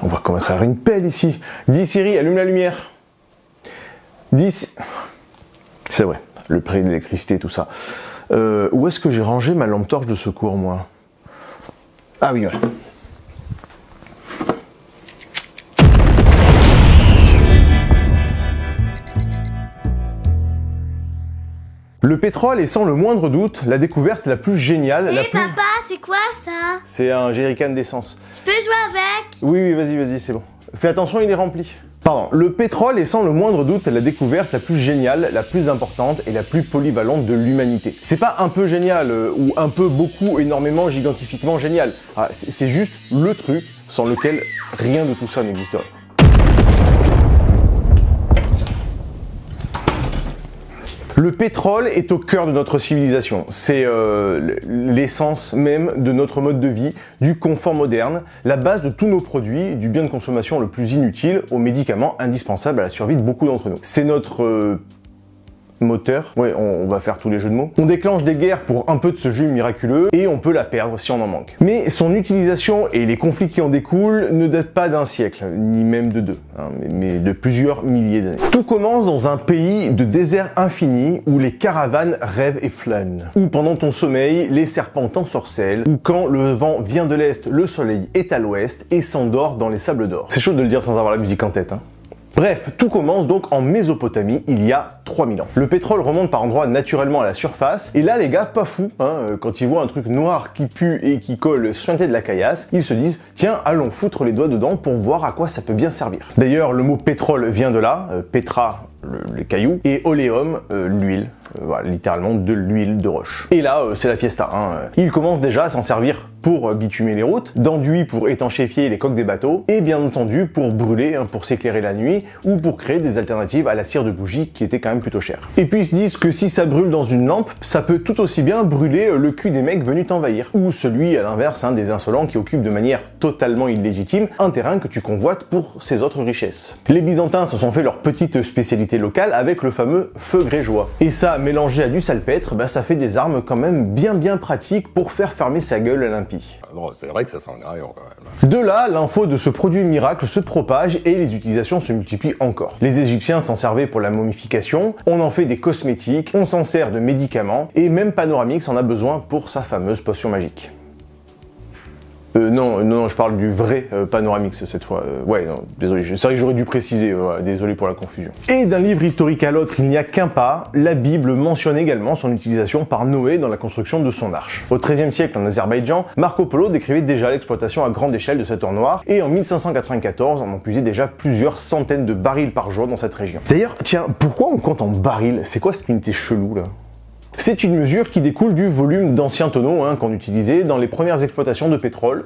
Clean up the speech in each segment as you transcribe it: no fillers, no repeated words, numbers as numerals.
On va commencer à avoir une pelle ici. Dis Siri, allume la lumière. Dis... C'est vrai, le prix de l'électricité, tout ça. Où est-ce que j'ai rangé ma lampe torche de secours, moi? Ah oui, voilà. Le pétrole est sans le moindre doute la découverte la plus géniale. Papa, c'est quoi ça? C'est un jerrycan d'essence. Je peux jouer avec? Oui, vas-y, c'est bon. Fais attention, il est rempli. Pardon, le pétrole est sans le moindre doute la découverte la plus géniale, la plus importante et la plus polyvalente de l'humanité. C'est pas un peu génial, ou un peu, beaucoup, énormément, gigantifiquement génial. Ah, c'est juste le truc sans lequel rien de tout ça n'existerait. Le pétrole est au cœur de notre civilisation. C'est l'essence même de notre mode de vie, du confort moderne, la base de tous nos produits, du bien de consommation le plus inutile aux médicaments indispensables à la survie de beaucoup d'entre nous. C'est notre... moteur, ouais, on va faire tous les jeux de mots. On déclenche des guerres pour un peu de ce jus miraculeux et on peut la perdre si on en manque. Mais son utilisation et les conflits qui en découlent ne datent pas d'un siècle, ni même de deux, hein, mais de plusieurs milliers d'années. Tout commence dans un pays de désert infini où les caravanes rêvent et flânent, où pendant ton sommeil, les serpents t'ensorcellent, où quand le vent vient de l'est, le soleil est à l'ouest et s'endort dans les sables d'or. C'est chaud de le dire sans avoir la musique en tête, hein. Bref, tout commence donc en Mésopotamie, il y a 3000 ans. Le pétrole remonte par endroits naturellement à la surface, et là les gars, pas fous, hein, quand ils voient un truc noir qui pue et qui colle suinté de la caillasse, ils se disent « Tiens, allons foutre les doigts dedans pour voir à quoi ça peut bien servir ». D'ailleurs, le mot pétrole vient de là, pétra, les cailloux, et oléum, l'huile. Voilà, littéralement de l'huile de roche. Et là, c'est la fiesta. Hein. Ils commencent déjà à s'en servir pour bitumer les routes, d'enduit pour étanchéfier les coques des bateaux, et bien entendu pour brûler, hein, pour s'éclairer la nuit, ou pour créer des alternatives à la cire de bougie qui était quand même plutôt chère. Et puis ils se disent que si ça brûle dans une lampe, ça peut tout aussi bien brûler le cul des mecs venus t'envahir. Ou celui, à l'inverse, hein, des insolents qui occupent de manière totalement illégitime un terrain que tu convoites pour ses autres richesses. Les Byzantins se sont fait leur petite spécialité locale avec le fameux feu grégeois. Et ça, mélangé à du salpêtre, bah, ça fait des armes quand même bien pratiques pour faire fermer sa gueule à l'impie. C'est vrai que ça sent l'ingrédient quand même. De là, l'info de ce produit miracle se propage et les utilisations se multiplient encore. Les Égyptiens s'en servaient pour la momification, on en fait des cosmétiques, on s'en sert de médicaments, et même Panoramix en a besoin pour sa fameuse potion magique. Non, je parle du vrai Panoramix cette fois. Ouais, non, désolé, c'est vrai que j'aurais dû préciser, désolé pour la confusion. Et d'un livre historique à l'autre, il n'y a qu'un pas, la Bible mentionne également son utilisation par Noé dans la construction de son arche. Au XIIIe siècle, en Azerbaïdjan, Marco Polo décrivait déjà l'exploitation à grande échelle de cet or noir, et en 1594, on en puisait déjà plusieurs centaines de barils par jour dans cette région. D'ailleurs, tiens, pourquoi on compte en barils? C'est quoi cette unité chelou là? C'est une mesure qui découle du volume d'anciens tonneaux hein, qu'on utilisait dans les premières exploitations de pétrole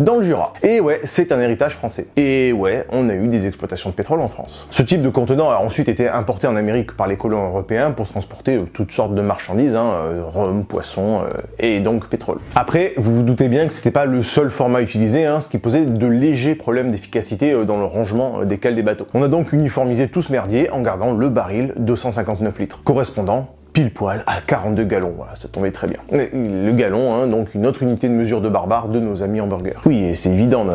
dans le Jura. Et ouais, c'est un héritage français. Et ouais, on a eu des exploitations de pétrole en France. Ce type de contenant a ensuite été importé en Amérique par les colons européens pour transporter toutes sortes de marchandises, hein, rhum, poisson et donc pétrole. Après, vous vous doutez bien que c'était pas le seul format utilisé, hein, ce qui posait de légers problèmes d'efficacité dans le rangement des cales des bateaux. On a donc uniformisé tout ce merdier en gardant le baril 259 litres, correspondant pile poil à 42 gallons, voilà, ça tombait très bien. Le gallon, hein, donc une autre unité de mesure de barbare de nos amis hamburgers. Oui, et c'est évident,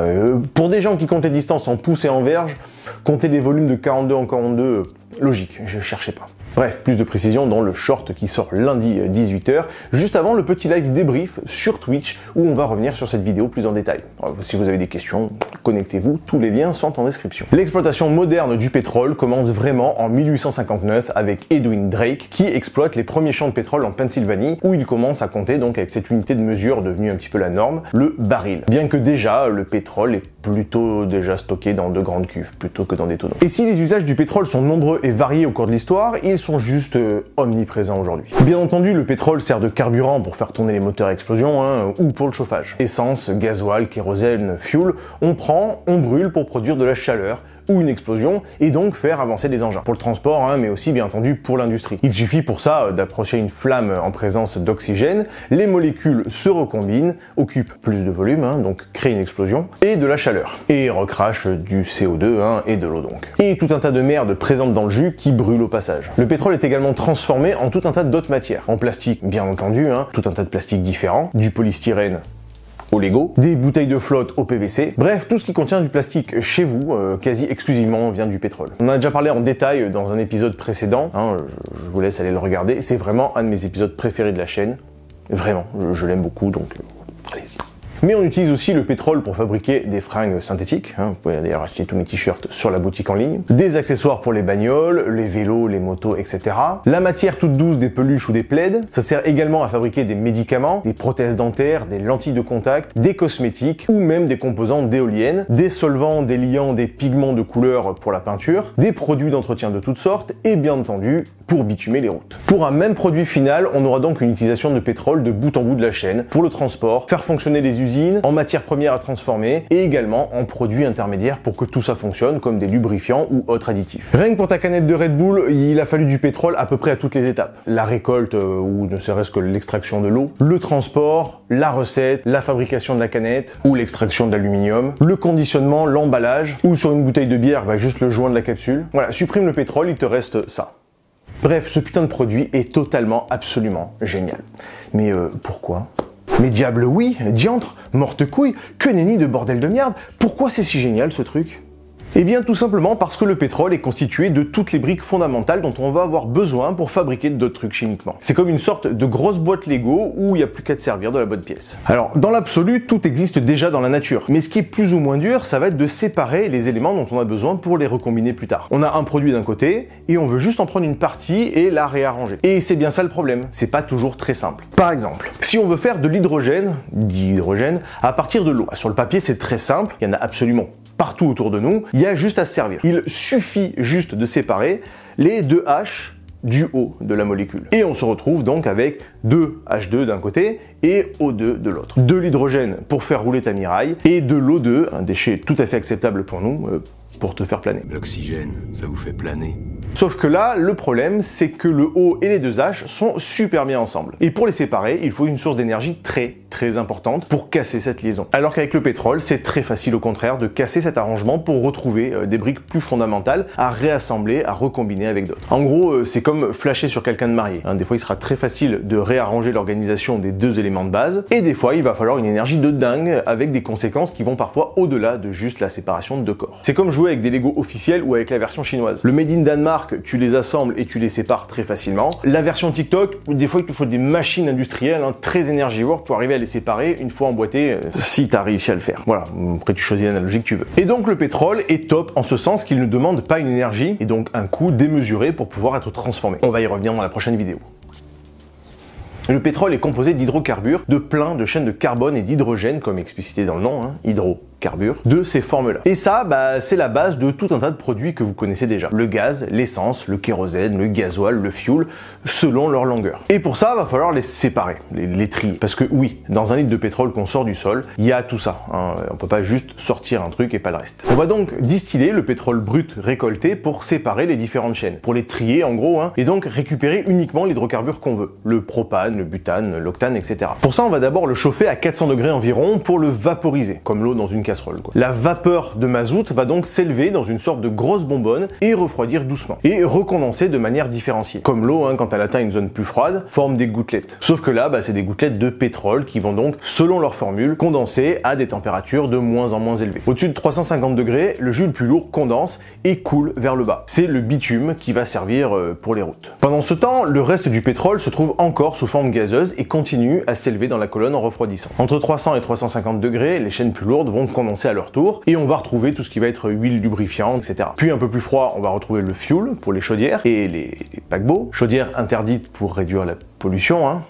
pour des gens qui comptent les distances en pouces et en verges, compter des volumes de 42 en 42, logique, je cherchais pas. Bref, plus de précision dans le short qui sort lundi 18h, juste avant le petit live débrief sur Twitch où on va revenir sur cette vidéo plus en détail. Alors, si vous avez des questions, connectez-vous, tous les liens sont en description. L'exploitation moderne du pétrole commence vraiment en 1859 avec Edwin Drake qui exploite les premiers champs de pétrole en Pennsylvanie où il commence à compter donc avec cette unité de mesure devenue un petit peu la norme, le baril. Bien que déjà, le pétrole est plutôt déjà stocké dans de grandes cuves plutôt que dans des tonneaux. Et si les usages du pétrole sont nombreux et variés au cours de l'histoire, ils sont juste omniprésents aujourd'hui. Bien entendu, le pétrole sert de carburant pour faire tourner les moteurs à explosion hein, ou pour le chauffage. Essence, gasoil, kérosène, fuel, on prend, on brûle pour produire de la chaleur ou une explosion et donc faire avancer les engins. Pour le transport, hein, mais aussi bien entendu pour l'industrie. Il suffit pour ça d'approcher une flamme en présence d'oxygène, les molécules se recombinent, occupent plus de volume, hein, donc créent une explosion, et de la chaleur. Et recrache du CO2 hein, et de l'eau donc. Et tout un tas de merde présente dans le jus qui brûle au passage. Le pétrole est également transformé en tout un tas d'autres matières. En plastique, bien entendu, hein, tout un tas de plastiques différents, du polystyrène, au Lego, des bouteilles de flotte au PVC, bref, tout ce qui contient du plastique chez vous, quasi exclusivement vient du pétrole. On en a déjà parlé en détail dans un épisode précédent, hein, je vous laisse aller le regarder, c'est vraiment un de mes épisodes préférés de la chaîne, vraiment, je l'aime beaucoup, donc allez-y. Mais on utilise aussi le pétrole pour fabriquer des fringues synthétiques, hein, vous pouvez d'ailleurs acheter tous mes t-shirts sur la boutique en ligne, des accessoires pour les bagnoles, les vélos, les motos, etc. La matière toute douce des peluches ou des plaids, ça sert également à fabriquer des médicaments, des prothèses dentaires, des lentilles de contact, des cosmétiques ou même des composants d'éoliennes, des solvants, des liants, des pigments de couleur pour la peinture, des produits d'entretien de toutes sortes et bien entendu pour bitumer les routes. Pour un même produit final, on aura donc une utilisation de pétrole de bout en bout de la chaîne pour le transport, faire fonctionner les usines, en matières premières à transformer et également en produits intermédiaires pour que tout ça fonctionne comme des lubrifiants ou autres additifs. Rien que pour ta canette de Red Bull, il a fallu du pétrole à peu près à toutes les étapes. La récolte ou ne serait-ce que l'extraction de l'eau, le transport, la recette, la fabrication de la canette ou l'extraction de l'aluminium, le conditionnement, l'emballage ou sur une bouteille de bière, juste le joint de la capsule. Voilà, supprime le pétrole, il te reste ça. Bref, ce putain de produit est totalement, absolument génial. Mais pourquoi ? Mais diable oui, diantre, morte couille, que nenni de bordel de merde, pourquoi c'est si génial ce truc ? Eh bien tout simplement parce que le pétrole est constitué de toutes les briques fondamentales dont on va avoir besoin pour fabriquer d'autres trucs chimiquement. C'est comme une sorte de grosse boîte Lego où il n'y a plus qu'à te servir de la bonne pièce. Alors dans l'absolu, tout existe déjà dans la nature, mais ce qui est plus ou moins dur, ça va être de séparer les éléments dont on a besoin pour les recombiner plus tard. On a un produit d'un côté et on veut juste en prendre une partie et la réarranger. Et c'est bien ça le problème, c'est pas toujours très simple. Par exemple, si on veut faire de l'hydrogène, à partir de l'eau. Sur le papier c'est très simple, il y en a absolument partout autour de nous, il y a juste à se servir. Il suffit juste de séparer les deux H du O de la molécule. Et on se retrouve donc avec 2 H2 d'un côté et O2 de l'autre. De l'hydrogène pour faire rouler ta miraille et de l'O2, un déchet tout à fait acceptable pour nous, pour te faire planer. L'oxygène, ça vous fait planer. Sauf que là, le problème, c'est que le O et les deux H sont super bien ensemble. Et pour les séparer, il faut une source d'énergie très importante pour casser cette liaison. Alors qu'avec le pétrole, c'est très facile au contraire de casser cet arrangement pour retrouver des briques plus fondamentales à réassembler, à recombiner avec d'autres. En gros, c'est comme flasher sur quelqu'un de marié. Des fois, il sera très facile de réarranger l'organisation des deux éléments de base, et des fois, il va falloir une énergie de dingue avec des conséquences qui vont parfois au-delà de juste la séparation de deux corps. C'est comme jouer avec des Lego officiels ou avec la version chinoise. Le Made in Danemark, tu les assembles et tu les sépares très facilement. La version TikTok, des fois il te faut des machines industrielles très énergivores pour arriver à les séparer une fois emboîtées, si tu as réussi à le faire. Voilà, après tu choisis l'analogie que tu veux. Et donc le pétrole est top en ce sens qu'il ne demande pas une énergie et donc un coût démesuré pour pouvoir être transformé. On va y revenir dans la prochaine vidéo. Le pétrole est composé d'hydrocarbures, de plein de chaînes de carbone et d'hydrogène, comme explicité dans le nom, hydrocarbures, de ces formes-là. Et ça, c'est la base de tout un tas de produits que vous connaissez déjà. Le gaz, l'essence, le kérosène, le gasoil, le fuel, selon leur longueur. Et pour ça, va falloir les séparer, les trier. Parce que oui, dans un litre de pétrole qu'on sort du sol, il y a tout ça. On peut pas juste sortir un truc et pas le reste. On va donc distiller le pétrole brut récolté pour séparer les différentes chaînes, pour les trier en gros, et donc récupérer uniquement l'hydrocarbure qu'on veut. Le propane, le butane, l'octane, etc. Pour ça, on va d'abord le chauffer à 400 degrés environ pour le vaporiser, comme l'eau dans une casserole, quoi. La vapeur de mazout va donc s'élever dans une sorte de grosse bonbonne et refroidir doucement, et recondenser de manière différenciée. Comme l'eau, quand elle atteint une zone plus froide, forme des gouttelettes. Sauf que là, c'est des gouttelettes de pétrole qui vont donc, selon leur formule, condenser à des températures de moins en moins élevées. Au-dessus de 350 degrés, le jus le plus lourd condense et coule vers le bas. C'est le bitume qui va servir pour les routes. Pendant ce temps, le reste du pétrole se trouve encore sous forme gazeuse et continue à s'élever dans la colonne en refroidissant. Entre 300 et 350 degrés, les chaînes plus lourdes vont condenser à leur tour et on va retrouver tout ce qui va être huile, lubrifiant, etc. Puis un peu plus froid, on va retrouver le fuel pour les chaudières et les paquebots. Chaudières interdites pour réduire la pollution,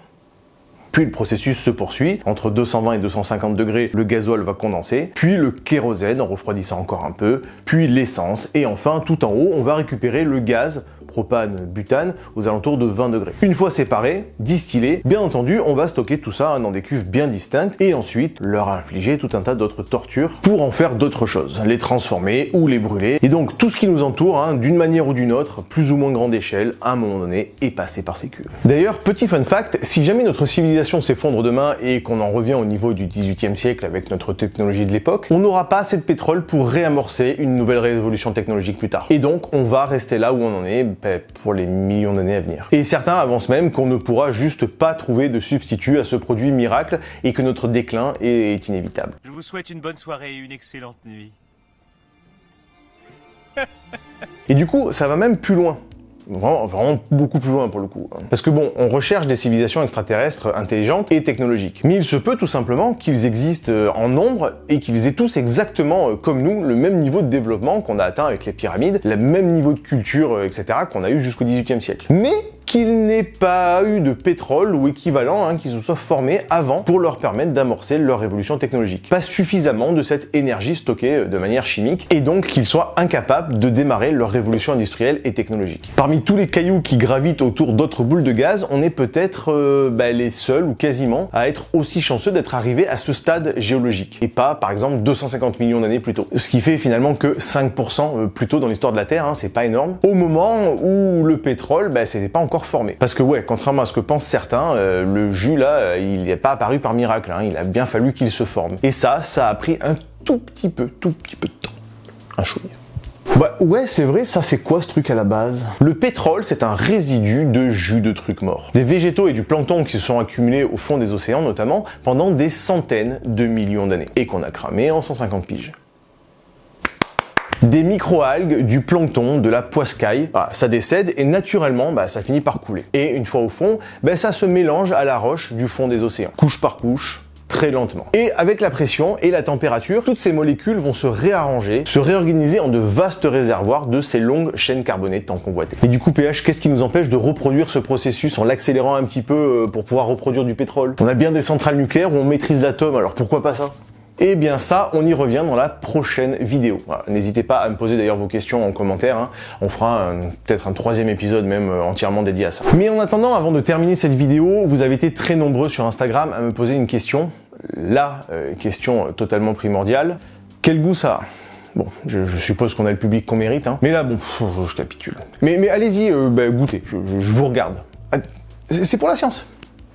Puis le processus se poursuit. Entre 220 et 250 degrés, le gasoil va condenser, puis le kérosène en refroidissant encore un peu, puis l'essence, et enfin, tout en haut, on va récupérer le gaz, propane, butane, aux alentours de 20 degrés. Une fois séparés, distillés, bien entendu, on va stocker tout ça dans des cuves bien distinctes, et ensuite leur infliger tout un tas d'autres tortures pour en faire d'autres choses, les transformer ou les brûler. Et donc tout ce qui nous entoure, d'une manière ou d'une autre, plus ou moins grande échelle, à un moment donné, est passé par ces cuves. D'ailleurs, petit fun fact, si jamais notre civilisation s'effondre demain et qu'on en revient au niveau du 18e siècle avec notre technologie de l'époque, on n'aura pas assez de pétrole pour réamorcer une nouvelle révolution technologique plus tard. Et donc, on va rester là où on en est, pour les millions d'années à venir. Et certains avancent même qu'on ne pourra juste pas trouver de substitut à ce produit miracle et que notre déclin est inévitable. Je vous souhaite une bonne soirée et une excellente nuit. Et du coup, ça va même plus loin. Vraiment beaucoup plus loin pour le coup. Parce que bon, on recherche des civilisations extraterrestres intelligentes et technologiques. Mais il se peut tout simplement qu'ils existent en nombre et qu'ils aient tous exactement comme nous le même niveau de développement qu'on a atteint avec les pyramides, le même niveau de culture, etc. qu'on a eu jusqu'au XVIIIe siècle. Mais qu'il n'ait pas eu de pétrole ou équivalent qui se soit formé avant pour leur permettre d'amorcer leur révolution technologique. Pas suffisamment de cette énergie stockée de manière chimique et donc qu'ils soient incapables de démarrer leur révolution industrielle et technologique. Parmi tous les cailloux qui gravitent autour d'autres boules de gaz, on est peut-être les seuls ou quasiment à être aussi chanceux d'être arrivés à ce stade géologique et pas par exemple 250 millions d'années plus tôt. Ce qui fait finalement que 5% plus tôt dans l'histoire de la Terre, c'est pas énorme, au moment où le pétrole c'était pas encore formé. Parce que ouais, contrairement à ce que pensent certains, le jus là, il n'est pas apparu par miracle, il a bien fallu qu'il se forme. Et ça a pris un tout petit peu de temps. Un chouïa. Bah ouais, c'est vrai, ça c'est quoi ce truc à la base? Le pétrole, c'est un résidu de jus de trucs morts. Des végétaux et du plancton qui se sont accumulés au fond des océans notamment pendant des centaines de millions d'années et qu'on a cramé en 150 piges. Des microalgues, du plancton, de la poiscaille, ça décède et naturellement ça finit par couler. Et une fois au fond, ça se mélange à la roche du fond des océans, couche par couche, très lentement. Et avec la pression et la température, toutes ces molécules vont se réarranger, se réorganiser en de vastes réservoirs de ces longues chaînes carbonées tant convoitées. Et du coup, PH, qu'est-ce qui nous empêche de reproduire ce processus en l'accélérant un petit peu pour pouvoir reproduire du pétrole? On a bien des centrales nucléaires où on maîtrise l'atome, alors pourquoi pas ça? Eh bien ça, on y revient dans la prochaine vidéo. Voilà. N'hésitez pas à me poser d'ailleurs vos questions en commentaire. On fera peut-être un troisième épisode même entièrement dédié à ça. Mais en attendant, avant de terminer cette vidéo, vous avez été très nombreux sur Instagram à me poser une question. La question totalement primordiale. Quel goût ça a? Bon, je suppose qu'on a le public qu'on mérite. Mais là, bon, je capitule. Mais allez-y, goûtez. Je vous regarde. C'est pour la science.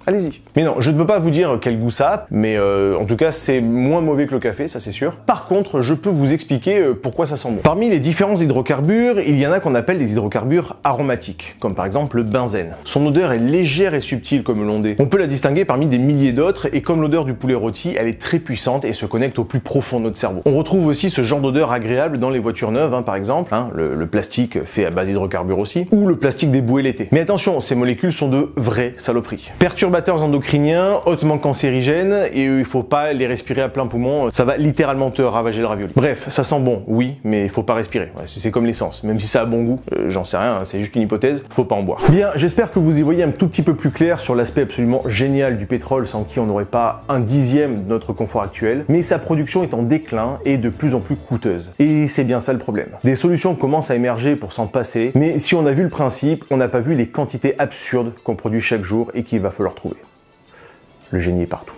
Allez-y. Mais non, je ne peux pas vous dire quel goût ça a, mais en tout cas, c'est moins mauvais que le café, ça c'est sûr. Par contre, je peux vous expliquer pourquoi ça sent bon. Parmi les différents hydrocarbures, il y en a qu'on appelle des hydrocarbures aromatiques, comme par exemple le benzène. Son odeur est légère et subtile comme l'ondée. On peut la distinguer parmi des milliers d'autres, et comme l'odeur du poulet rôti, elle est très puissante et se connecte au plus profond de notre cerveau. On retrouve aussi ce genre d'odeur agréable dans les voitures neuves, par exemple, le plastique fait à base d'hydrocarbures aussi, ou le plastique des bouées l'été. Mais attention, ces molécules sont de vraies saloperies. Perturbateurs endocriniens, hautement cancérigènes, et il faut pas les respirer à plein poumon, ça va littéralement te ravager le ravioli. Bref, ça sent bon, oui, mais il faut pas respirer. C'est comme l'essence, même si ça a bon goût, j'en sais rien, c'est juste une hypothèse, faut pas en boire. Bien, j'espère que vous y voyez un tout petit peu plus clair sur l'aspect absolument génial du pétrole, sans qui on n'aurait pas un dixième de notre confort actuel, mais sa production est en déclin et de plus en plus coûteuse. Et c'est bien ça le problème. Des solutions commencent à émerger pour s'en passer, mais si on a vu le principe, on n'a pas vu les quantités absurdes qu'on produit chaque jour et qu'il va falloir trouver. Le génie est partout.